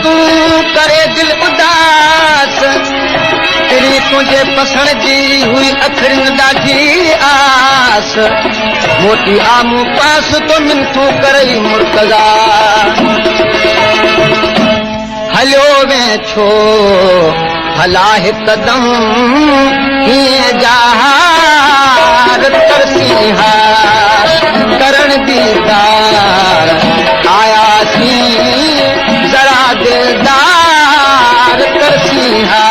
तूं करे दिल उदास तेरी तुझे पसण जी हुई अखड़िन ॾाढी आस मोटी आमू पास तो मिनथू करई मुर्तज़ा हलियो वे छो भला हिकु कदम हीअं जहार तरसी हा करण दीदार आयासीं ज़रा दिलदार तरसी हा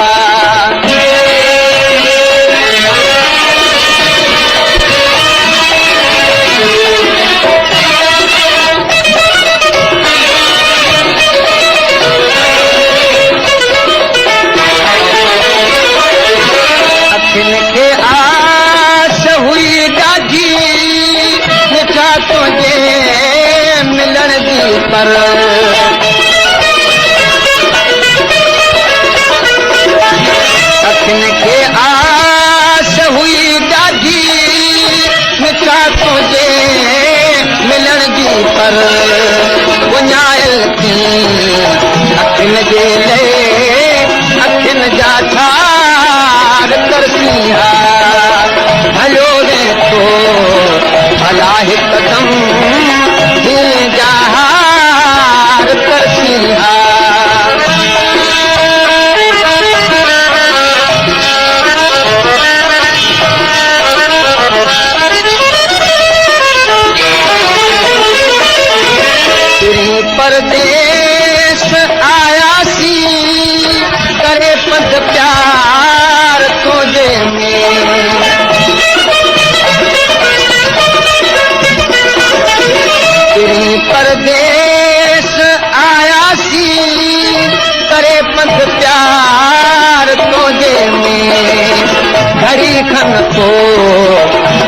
आस हुई ॾाढी मिठा तुंहिंजे मिलण जी पर अखियुनि खे आस हुई ॾाढी मिठा तुंहिंजे मिलण जी पर गुञायल थी अखियुनि जे लाइ अखियुनि जा ठार तरसी हा हलो रे तो भला हिकु कदम हीअं जहार तरसी हा परदेस आयासीं करे पद प्यार तुझे में परदेस आयासीं करे पद प्यार तुझे में घड़ी खन को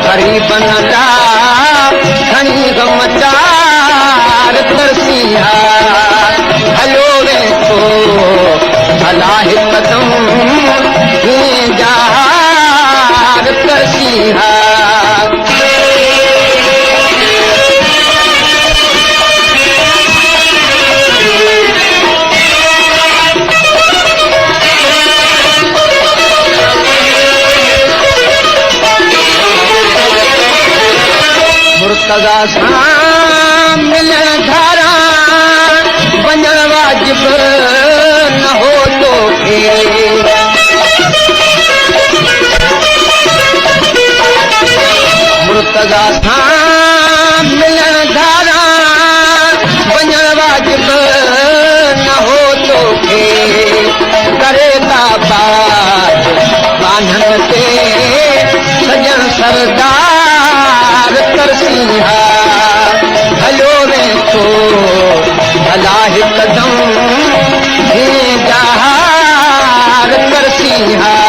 गरीबन जा खणी गम चार तरसी हा हलो रे तो भला हिकु कदम हीअं जहार तरसी हा मुर्तज़ा सां मिलण धारा वञण वाजिब न हो तोखे मुर्तज़ा सां मिलण धारा वञण वाजिब न हो तोखे करे था बात बांधण ते सजण सरदार तरसी हा हलो रे तो भला हिकु कदम हीअं जहार तरसी हा